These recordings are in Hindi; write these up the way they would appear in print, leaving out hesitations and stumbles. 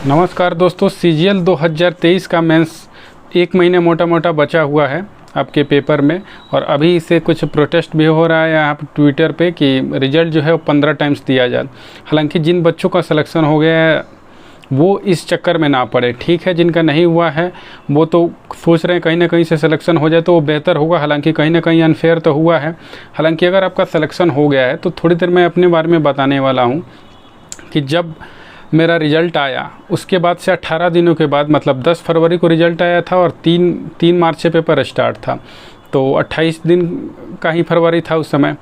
नमस्कार दोस्तों, सीजीएल 2023 का मेंस एक महीने मोटा मोटा बचा हुआ है आपके पेपर में। और अभी इसे कुछ प्रोटेस्ट भी हो रहा है यहाँ पर ट्विटर पे कि रिज़ल्ट जो है वो 15 टाइम्स दिया जाए। हालांकि जिन बच्चों का सिलेक्शन हो गया है वो इस चक्कर में ना पड़े, ठीक है। जिनका नहीं हुआ है वो तो सोच रहे हैं कहीं ना कहीं से सिलेक्शन हो जाए तो वो बेहतर होगा। हालांकि कहीं ना कहीं अनफेयर तो हुआ है। हालांकि अगर आपका सिलेक्शन हो गया है तो थोड़ी देर मैं अपने बारे में बताने वाला हूँ कि जब मेरा रिज़ल्ट आया उसके बाद से 18 दिनों के बाद, मतलब 10 फरवरी को रिज़ल्ट आया था और 3 मार्च से पेपर स्टार्ट था, तो 28 दिन का ही फरवरी था उस समय।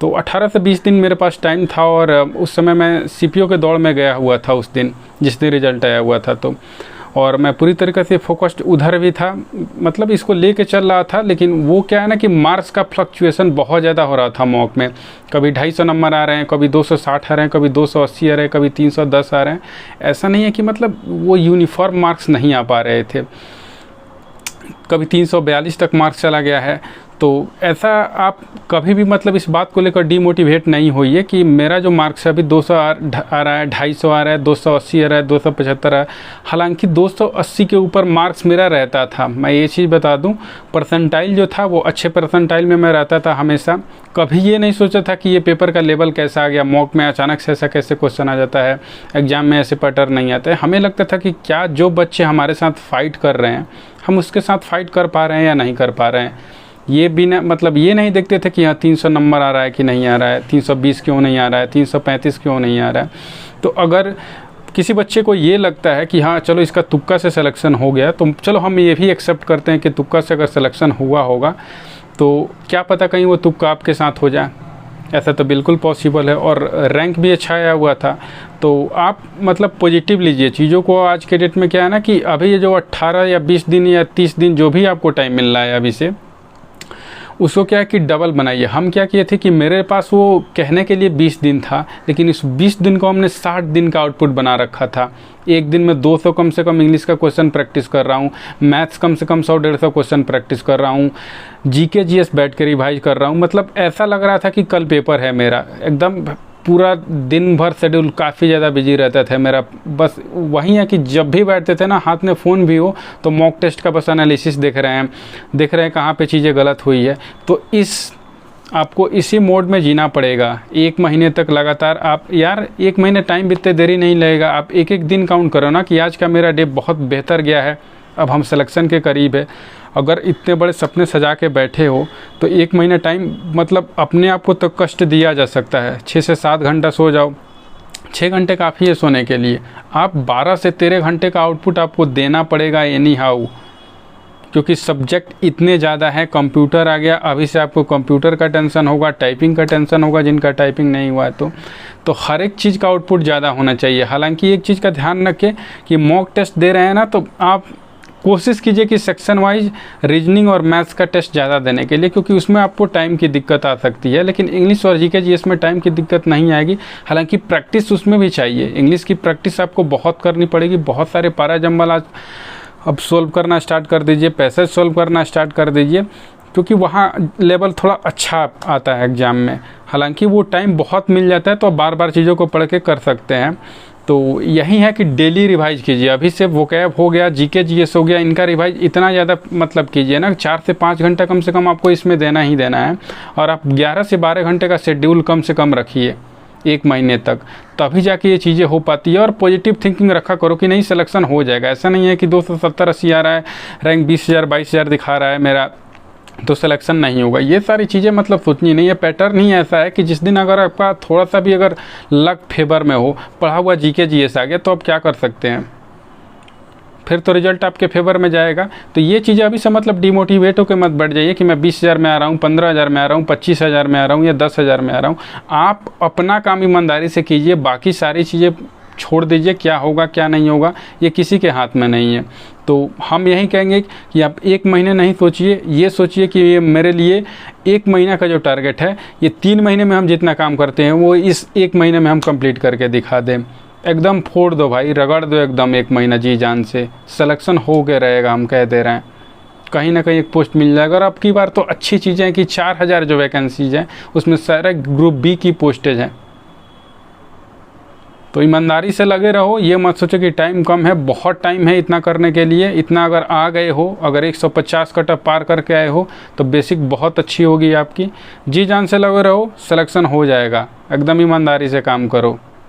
तो 18 से 20 दिन मेरे पास टाइम था और उस समय मैं सीपीओ के दौड़ में गया हुआ था उस दिन, जिस दिन रिज़ल्ट आया हुआ था। तो और मैं पूरी तरीके से फोकस्ड उधर भी था, मतलब इसको लेके चल रहा था। लेकिन वो क्या है ना कि मार्क्स का फ्लक्चुएसन बहुत ज़्यादा हो रहा था मॉक में। कभी 250 नंबर आ रहे हैं, कभी 260 आ रहे हैं, कभी 280 आ रहे हैं, कभी 310 आ रहे हैं। ऐसा नहीं है कि मतलब वो यूनिफॉर्म मार्क्स नहीं आ पा रहे थे, कभी 342 तक मार्क्स चला गया है। तो ऐसा आप कभी भी मतलब इस बात को लेकर डीमोटिवेट नहीं होइए कि मेरा जो मार्क्स है अभी 200 आ रहा है, 250 आ रहा है, 280 आ रहा है, 275 आ रहा है। हालांकि 280 के ऊपर मार्क्स मेरा रहता था। मैं ये चीज़ बता दूं, परसेंटाइल जो था वो अच्छे परसेंटाइल में मैं रहता था हमेशा। कभी ये नहीं सोचा था कि ये पेपर का लेवल कैसा आ गया, मॉक में अचानक से ऐसा कैसे क्वेश्चन आ जाता है, एग्ज़ाम में ऐसे पैटर्न नहीं आता है। हमें लगता था कि क्या जो बच्चे हमारे साथ फ़ाइट कर रहे हैं हम उसके साथ फ़ाइट कर पा रहे हैं या नहीं कर पा रहे हैं। ये बिना मतलब ये नहीं देखते थे कि यहाँ 300 नंबर आ रहा है कि नहीं आ रहा है, 320 क्यों नहीं आ रहा है, 335 क्यों नहीं आ रहा है। तो अगर किसी बच्चे को ये लगता है कि हाँ चलो इसका तुक्का से सिलेक्शन हो गया, तो चलो हम ये भी एक्सेप्ट करते हैं कि तुक्का से अगर सिलेक्शन हुआ होगा तो क्या पता कहीं वो तुक्का आपके साथ हो जाए। ऐसा तो बिल्कुल पॉसिबल है। और रैंक भी अच्छा आया हुआ था। तो आप मतलब पॉजिटिव लीजिए चीज़ों को। आज के डेट में क्या है ना कि अभी ये जो 18 या 20 दिन या 30 दिन जो भी आपको टाइम मिल रहा है अभी से, उसको क्या है कि डबल बनाइए। हम क्या किए थे कि मेरे पास वो कहने के लिए 20 दिन था, लेकिन इस 20 दिन को हमने 60 दिन का आउटपुट बना रखा था। एक दिन में 200 कम से कम इंग्लिश का क्वेश्चन प्रैक्टिस कर रहा हूँ, मैथ्स कम से कम 100-150 क्वेश्चन प्रैक्टिस कर रहा हूँ, जीके जीएस बैठ कर रिवाइज कर रहा हूँ। मतलब ऐसा लग रहा था कि कल पेपर है मेरा। एकदम पूरा दिन भर शेड्यूल काफ़ी ज़्यादा बिजी रहता था मेरा। बस वही है कि जब भी बैठते थे ना, हाथ में फ़ोन भी हो तो मॉक टेस्ट का बस एनालिसिस देख रहे हैं कहाँ पे चीज़ें गलत हुई है। तो आपको इसी मोड में जीना पड़ेगा 1 महीने तक लगातार। आप यार 1 महीने टाइम बीतते देरी नहीं लगेगा। आप एक एक दिन काउंट करो ना कि आज का मेरा डे बहुत बेहतर गया है, अब हम सिलेक्शन के करीब है। अगर इतने बड़े सपने सजा के बैठे हो तो 1 महीने टाइम, मतलब अपने आप को तो कष्ट दिया जा सकता है। 6 से 7 घंटा सो जाओ, 6 घंटे काफ़ी है सोने के लिए। आप 12 से 13 घंटे का आउटपुट आपको देना पड़ेगा एनी हाउ, क्योंकि सब्जेक्ट इतने ज़्यादा है। कंप्यूटर आ गया, अभी से आपको कंप्यूटर का टेंशन होगा, टाइपिंग का टेंशन होगा जिनका टाइपिंग नहीं हुआ है तो हर एक चीज़ का आउटपुट ज़्यादा होना चाहिए। हालांकि एक चीज़ का ध्यान रखें कि मॉक टेस्ट दे रहे हैं ना, तो आप कोशिश कीजिए कि सेक्शन वाइज रीजनिंग और मैथ्स का टेस्ट ज़्यादा देने के लिए, क्योंकि उसमें आपको टाइम की दिक्कत आ सकती है। लेकिन इंग्लिश और जीके जीएस में टाइम की दिक्कत नहीं आएगी। हालांकि प्रैक्टिस उसमें भी चाहिए। इंग्लिश की प्रैक्टिस आपको बहुत करनी पड़ेगी। बहुत सारे पारा जंबल आज अब सोल्व करना स्टार्ट कर दीजिए, पैसेज सोल्व करना स्टार्ट कर दीजिए, क्योंकि वहाँ लेवल थोड़ा अच्छा आता है एग्ज़ाम में। हालांकि वो टाइम बहुत मिल जाता है तो बार बार चीज़ों को पढ़ के कर सकते हैं। तो यही है कि डेली रिवाइज कीजिए। अभी से वोकैब हो गया, जीके जीएस हो गया, इनका रिवाइज इतना ज़्यादा मतलब कीजिए ना, 4 से 5 घंटा कम से कम आपको इसमें देना ही देना है। और आप 11 से 12 घंटे का शेड्यूल कम से कम रखिए 1 महीने तक, तभी जाके ये चीज़ें हो पाती है। और पॉजिटिव थिंकिंग रखा करो कि नहीं सिलेक्शन हो जाएगा। ऐसा नहीं है कि 270-80 आ रहा है, रैंक 20,000 22,000 दिखा रहा है मेरा, तो सिलेक्शन नहीं होगा। ये सारी चीज़ें मतलब सोचनी नहीं है। पैटर्न ही ऐसा है कि जिस दिन अगर आपका थोड़ा सा भी अगर लक फेवर में हो, पढ़ा हुआ जीके जीएस आ गया, तो आप क्या कर सकते हैं, फिर तो रिजल्ट आपके फेवर में जाएगा। तो ये चीज़ें अभी से मतलब डिमोटिवेट होकर मत बैठ जाइए कि मैं 20,000 में आ रहा हूँ, 15,000 में आ रहा हूँ, 25,000 में आ रहा हूँ या 10,000 में आ रहा हूँ। आप अपना काम ईमानदारी से कीजिए, बाकी सारी चीज़ें छोड़ दीजिए। क्या होगा क्या नहीं होगा ये किसी के हाथ में नहीं है। तो हम यही कहेंगे कि आप 1 महीने नहीं सोचिए, ये सोचिए कि ये मेरे लिए 1 महीना का जो टारगेट है, ये 3 महीने में हम जितना काम करते हैं वो इस 1 महीने में हम कंप्लीट करके दिखा दें। एकदम फोड़ दो भाई, रगड़ दो एकदम 1 महीना जी जान से। सिलेक्शन हो के रहेगा, हम कह दे रहे हैं। कहीं ना कहीं एक पोस्ट मिल जाएगा। और अब की बार तो अच्छी चीज़ें हैं कि 4000 जो वैकेंसीज हैं उसमें सारे ग्रुप बी की पोस्टेज हैं। तो ईमानदारी से लगे रहो, ये मत सोचो कि टाइम कम है, बहुत टाइम है इतना करने के लिए। इतना अगर आ गए हो, अगर 150 कट ऑफ पार करके आए हो तो बेसिक बहुत अच्छी होगी आपकी। जी जान से लगे रहो, सिलेक्शन हो जाएगा। एकदम ईमानदारी से काम करो।